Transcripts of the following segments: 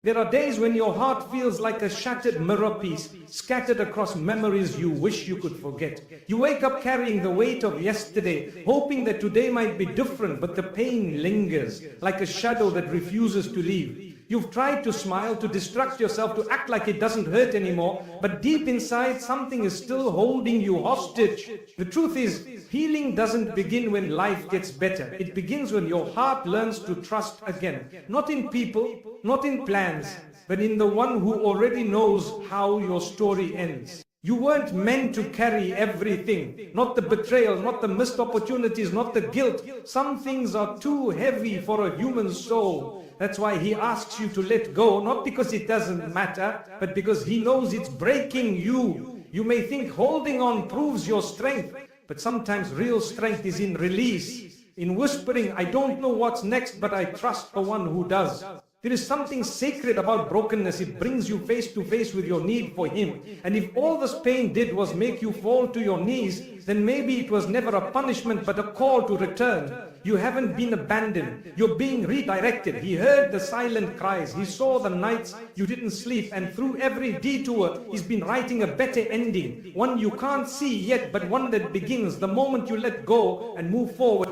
There are days when your heart feels like a shattered mirror piece, scattered across memories you wish you could forget. You wake up carrying the weight of yesterday, hoping that today might be different, but the pain lingers like a shadow that refuses to leave. You've tried to smile, to distract yourself, to act like it doesn't hurt anymore, but deep inside something is still holding you hostage. The truth is, healing doesn't begin when life gets better. It begins when your heart learns to trust again. Not in people, not in plans, but in the one who already knows how your story ends. You weren't meant to carry everything. Not the betrayal, not the missed opportunities, not the guilt. Some things are too heavy for a human soul. That's why he asks you to let go, not because it doesn't matter, but because he knows it's breaking you. You may think holding on proves your strength, but sometimes real strength is in release, in whispering, I don't know what's next, but I trust the one who does. There is something sacred about brokenness. It brings you face to face with your need for Him. And if all this pain did was make you fall to your knees, then maybe it was never a punishment but a call to return. You haven't been abandoned. You're being redirected. He heard the silent cries. He saw the nights you didn't sleep. And through every detour, He's been writing a better ending. One you can't see yet, but one that begins the moment you let go and move forward.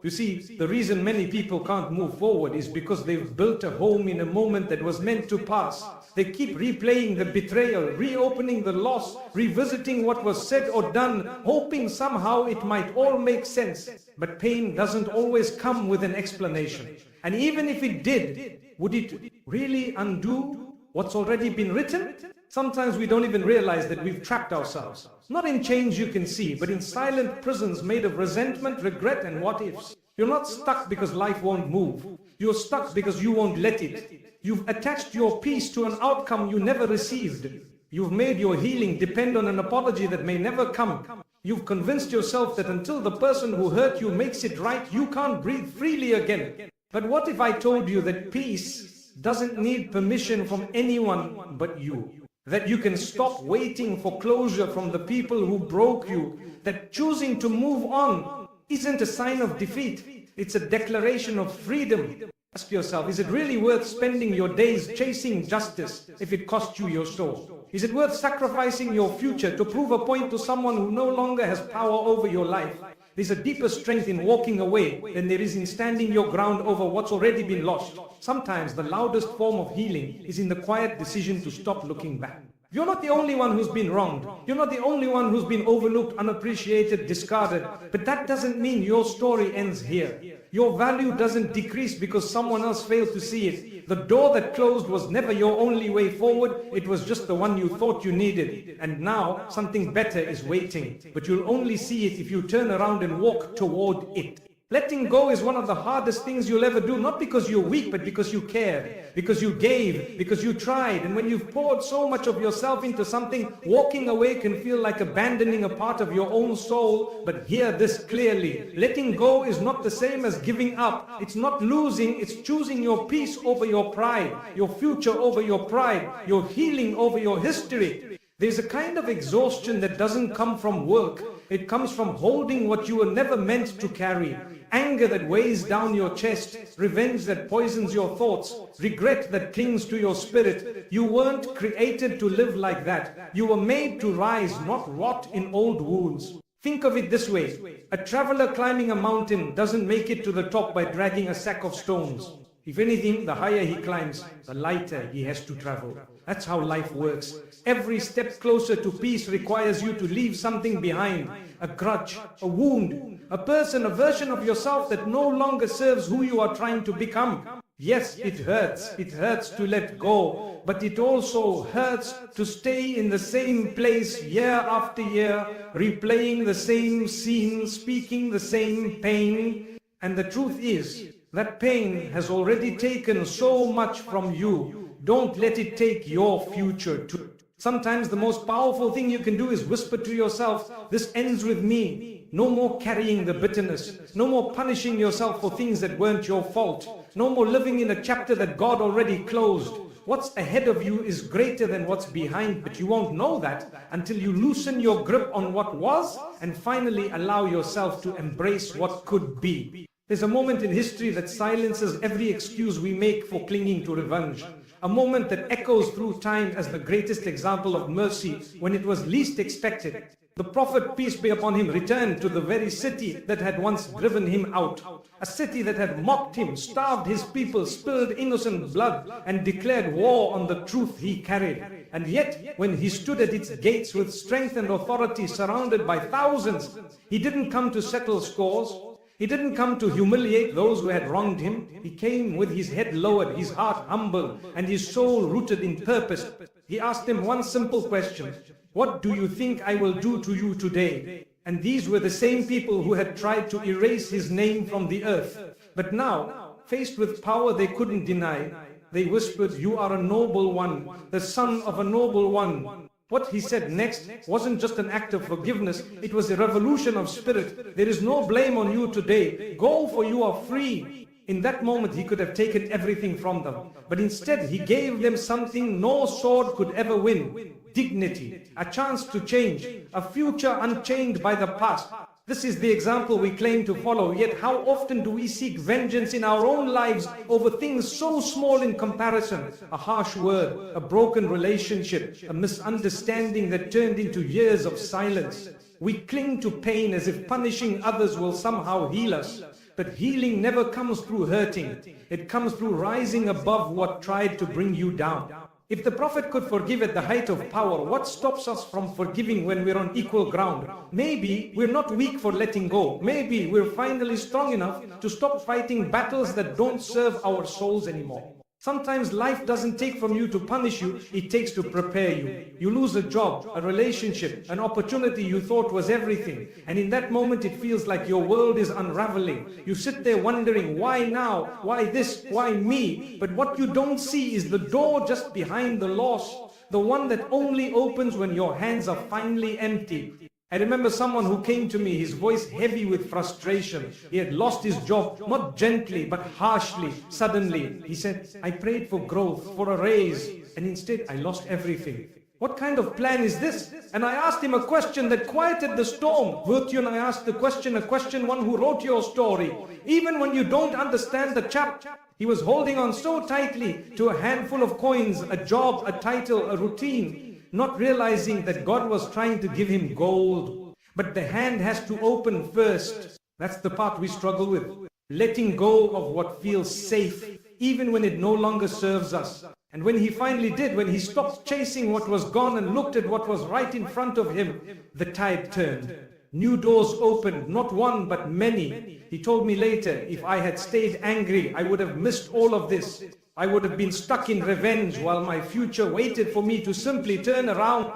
You see, the reason many people can't move forward is because they've built a home in a moment that was meant to pass. They keep replaying the betrayal, reopening the loss, revisiting what was said or done, hoping somehow it might all make sense. But pain doesn't always come with an explanation. And even if it did, would it really undo what's already been written? Sometimes we don't even realize that we've trapped ourselves. Not in chains you can see, but in silent prisons made of resentment, regret, and what-ifs. You're not stuck because life won't move. You're stuck because you won't let it. You've attached your peace to an outcome you never received. You've made your healing depend on an apology that may never come. You've convinced yourself that until the person who hurt you makes it right, you can't breathe freely again. But what if I told you that peace doesn't need permission from anyone but you? That you can stop waiting for closure from the people who broke you. That choosing to move on isn't a sign of defeat. It's a declaration of freedom. Ask yourself, is it really worth spending your days chasing justice if it costs you your soul? Is it worth sacrificing your future to prove a point to someone who no longer has power over your life? There's a deeper strength in walking away than there is in standing your ground over what's already been lost. Sometimes the loudest form of healing is in the quiet decision to stop looking back. You're not the only one who's been wronged. You're not the only one who's been overlooked, unappreciated, discarded. But that doesn't mean your story ends here. Your value doesn't decrease because someone else failed to see it. The door that closed was never your only way forward. It was just the one you thought you needed. And now something better is waiting. But you'll only see it if you turn around and walk toward it. Letting go is one of the hardest things you'll ever do, not because you're weak, but because you care, because you gave, because you tried. And when you've poured so much of yourself into something, walking away can feel like abandoning a part of your own soul. But hear this clearly. Letting go is not the same as giving up. It's not losing, it's choosing your peace over your pride, your future over your pride, your healing over your history. There's a kind of exhaustion that doesn't come from work. It comes from holding what you were never meant to carry. Anger that weighs down your chest, revenge that poisons your thoughts, regret that clings to your spirit. You weren't created to live like that. You were made to rise, not rot in old wounds. Think of it this way. A traveler climbing a mountain doesn't make it to the top by dragging a sack of stones. If anything, the higher he climbs, the lighter he has to travel. That's how life works. Every step closer to peace requires you to leave something behind. A grudge, a wound, a person, a version of yourself that no longer serves who you are trying to become. Yes, it hurts. It hurts to let go. But it also hurts to stay in the same place year after year, replaying the same scene, speaking the same pain. And the truth is, that pain has already taken so much from you. Don't let it take your future too. Sometimes the most powerful thing you can do is whisper to yourself, this ends with me. No more carrying the bitterness. No more punishing yourself for things that weren't your fault. No more living in a chapter that God already closed. What's ahead of you is greater than what's behind, but you won't know that until you loosen your grip on what was and finally allow yourself to embrace what could be. There's a moment in history that silences every excuse we make for clinging to revenge. a moment that echoes through time as the greatest example of mercy when it was least expected. The Prophet, peace be upon him, returned to the very city that had once driven him out. A city that had mocked him, starved his people, spilled innocent blood, and declared war on the truth he carried. And yet, when he stood at its gates with strength and authority, surrounded by thousands, he didn't come to settle scores. He didn't come to humiliate those who had wronged him. He came with his head lowered, his heart humble, and his soul rooted in purpose. He asked them one simple question: what do you think I will do to you today? And these were the same people who had tried to erase his name from the earth. But now, faced with power they couldn't deny, they whispered, "You are a noble one, the son of a noble one." What he said next wasn't just an act of forgiveness, it was a revolution of spirit. There is no blame on you today. Go, for you are free. In that moment he could have taken everything from them. But instead he gave them something no sword could ever win. Dignity, a chance to change, a future unchained by the past. This is the example we claim to follow, yet how often do we seek vengeance in our own lives over things so small in comparison? A harsh word, a broken relationship, a misunderstanding that turned into years of silence. We cling to pain as if punishing others will somehow heal us. But healing never comes through hurting. It comes through rising above what tried to bring you down. If the Prophet could forgive at the height of power, what stops us from forgiving when we're on equal ground? Maybe we're not weak for letting go. Maybe we're finally strong enough to stop fighting battles that don't serve our souls anymore. Sometimes life doesn't take from you to punish you, it takes to prepare you. You lose a job, a relationship, an opportunity you thought was everything. And in that moment it feels like your world is unraveling. You sit there wondering, why now? Why this? Why me? But what you don't see is the door just behind the loss. The one that only opens when your hands are finally empty. I remember someone who came to me, his voice heavy with frustration. He had lost his job, not gently, but harshly, suddenly. He said, "I prayed for growth, for a raise, and instead I lost everything. What kind of plan is this?" And I asked him a question that quieted the storm. Virtun, I asked the question, a question one who wrote your story. Even when you don't understand the chap, he was holding on so tightly to a handful of coins, a job, a title, a routine, not realizing that God was trying to give him gold. But the hand has to open first. That's the part we struggle with. Letting go of what feels safe, even when it no longer serves us. And when he finally did, when he stopped chasing what was gone and looked at what was right in front of him, the tide turned. New doors opened, not one but many. He told me later, if I had stayed angry, I would have missed all of this. I would have been stuck in revenge while my future waited for me to simply turn around.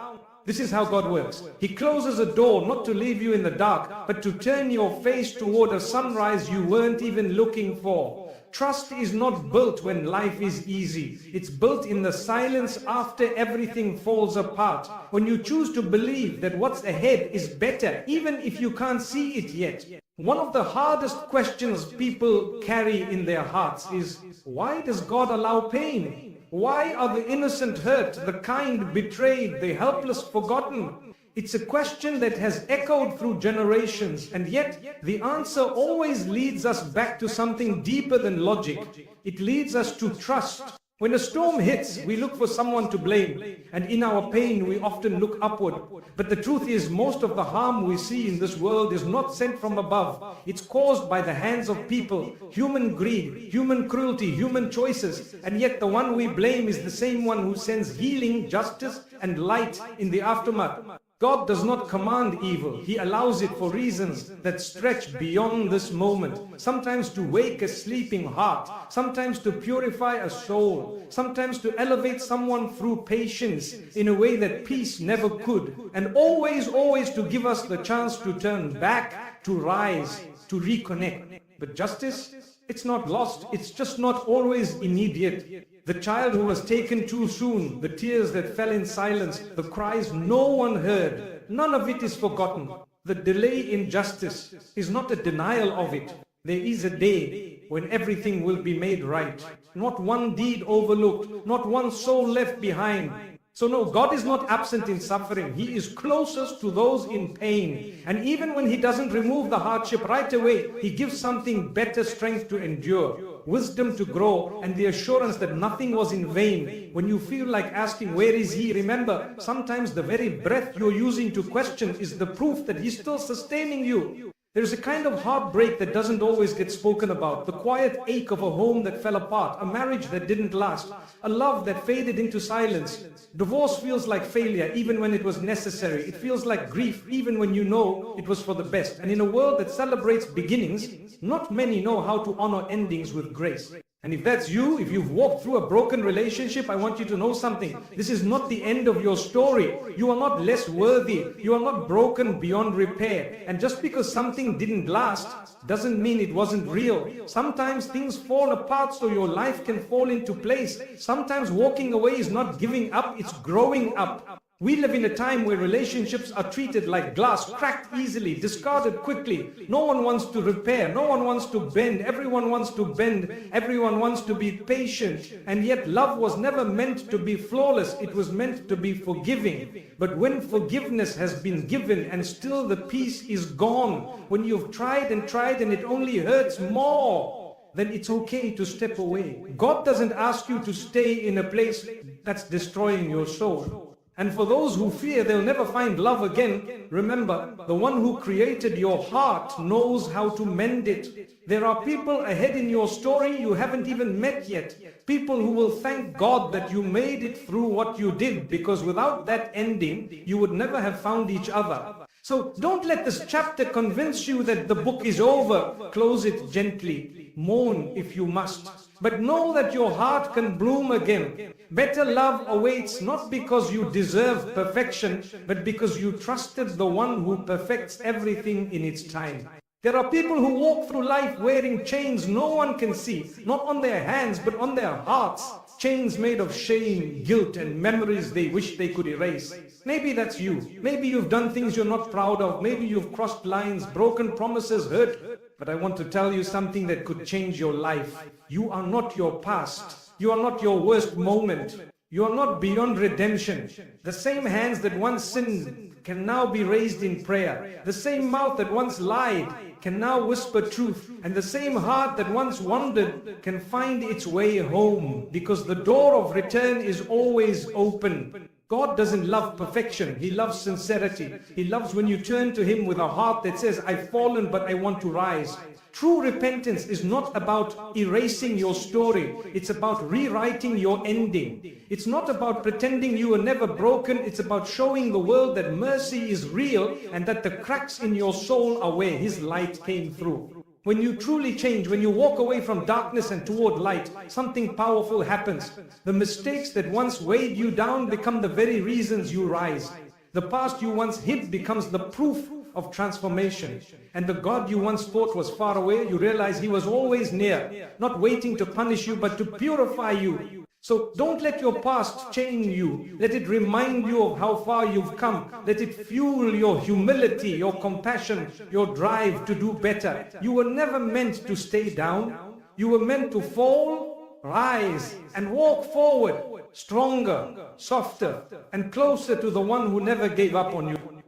This is how God works. He closes a door not to leave you in the dark, but to turn your face toward a sunrise you weren't even looking for. Trust is not built when life is easy. It's built in the silence after everything falls apart. When you choose to believe that what's ahead is better, even if you can't see it yet. One of the hardest questions people carry in their hearts is, why does God allow pain? Why are the innocent hurt, the kind betrayed, the helpless forgotten? It's a question that has echoed through generations, and yet the answer always leads us back to something deeper than logic. It leads us to trust. When a storm hits, we look for someone to blame, and in our pain we often look upward. But the truth is, most of the harm we see in this world is not sent from above. It's caused by the hands of people, human greed, human cruelty, human choices, and yet the one we blame is the same one who sends healing, justice, and light in the aftermath. God does not command evil. He allows it for reasons that stretch beyond this moment. Sometimes to wake a sleeping heart, sometimes to purify a soul, sometimes to elevate someone through patience in a way that peace never could, and always to give us the chance to turn back, to rise, to reconnect. But justice, it's not lost. It's just not always immediate. The child who was taken too soon, the tears that fell in silence, the cries no one heard, none of it is forgotten. The delay in justice is not a denial of it. There is a day when everything will be made right. Not one deed overlooked, not one soul left behind. So no, God is not absent in suffering. He is closest to those in pain. And even when He doesn't remove the hardship right away, He gives something better, strength to endure, wisdom to grow, and the assurance that nothing was in vain. When you feel like asking, where is He? Remember, sometimes the very breath you're using to question is the proof that He's still sustaining you. There is a kind of heartbreak that doesn't always get spoken about, the quiet ache of a home that fell apart, a marriage that didn't last, a love that faded into silence. Divorce feels like failure even when it was necessary. It feels like grief even when you know it was for the best. And in a world that celebrates beginnings, not many know how to honor endings with grace. And if that's you, if you've walked through a broken relationship, I want you to know something. This is not the end of your story. You are not less worthy. You are not broken beyond repair. And just because something didn't last doesn't mean it wasn't real. Sometimes things fall apart so your life can fall into place. Sometimes walking away is not giving up, it's growing up. We live in a time where relationships are treated like glass, cracked easily, discarded quickly. No one wants to repair, no one wants to bend, everyone wants to bend, everyone wants to be patient. And yet love was never meant to be flawless, it was meant to be forgiving. But when forgiveness has been given and still the peace is gone, when you've tried and it only hurts more, then it's okay to step away. God doesn't ask you to stay in a place that's destroying your soul. And for those who fear they'll never find love again, remember, the one who created your heart knows how to mend it. There are people ahead in your story you haven't even met yet. People who will thank God that you made it through what you did, because without that ending, you would never have found each other. So don't let this chapter convince you that the book is over. Close it gently. Mourn if you must. But know that your heart can bloom again. Better love awaits, not because you deserve perfection, but because you trusted the one who perfects everything in its time. There are people who walk through life wearing chains no one can see, not on their hands, but on their hearts. Chains made of shame, guilt, and memories they wish they could erase. Maybe that's you. Maybe you've done things you're not proud of. Maybe you've crossed lines, broken promises, hurt. But I want to tell you something that could change your life. You are not your past. You are not your worst moment. You are not beyond redemption. The same hands that once sinned can now be raised in prayer. The same mouth that once lied can now whisper truth. And the same heart that once wandered can find its way home, because the door of return is always open. God doesn't love perfection. He loves sincerity. He loves when you turn to Him with a heart that says, I've fallen, but I want to rise. True repentance is not about erasing your story. It's about rewriting your ending. It's not about pretending you were never broken. It's about showing the world that mercy is real and that the cracks in your soul are where His light came through. When you truly change, when you walk away from darkness and toward light, something powerful happens. The mistakes that once weighed you down become the very reasons you rise. The past you once hid becomes the proof of transformation. And the God you once thought was far away, you realize He was always near, not waiting to punish you, but to purify you. So don't let your past chain you. Let it remind you of how far you've come. Let it fuel your humility, your compassion, your drive to do better. You were never meant to stay down. You were meant to fall, rise, and walk forward, stronger, softer, and closer to the one who never gave up on you.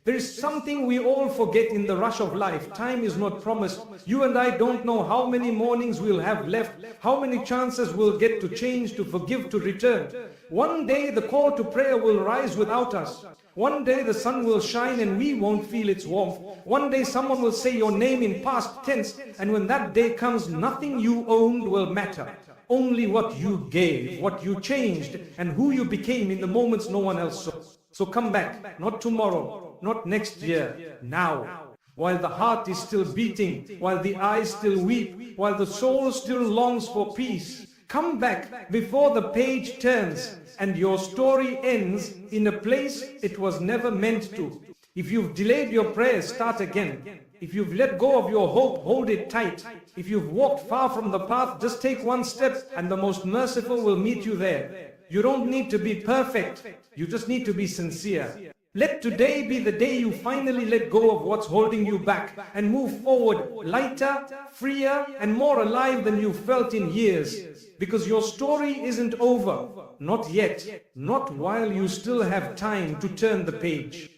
There is something we all forget in the rush of life. Time is not promised. You and I don't know how many mornings we'll have left, how many chances we'll get to change, to forgive, to return. One day the call to prayer will rise without us. One day the sun will shine and we won't feel its warmth. One day someone will say your name in past tense, and when that day comes, nothing you owned will matter. Only what you gave, what you changed, and who you became in the moments no one else saw. So come back, not tomorrow, not next year, now. While the heart is still beating, while the eyes still weep, while the soul still longs for peace. Come back before the page turns and your story ends in a place it was never meant to. If you've delayed your prayers, start again. If you've let go of your hope, hold it tight. If you've walked far from the path, just take one step and the most merciful will meet you there. You don't need to be perfect. You just need to be sincere. Let today be the day you finally let go of what's holding you back and move forward lighter, freer, and more alive than you felt in years. Because your story isn't over. Not yet. Not while you still have time to turn the page.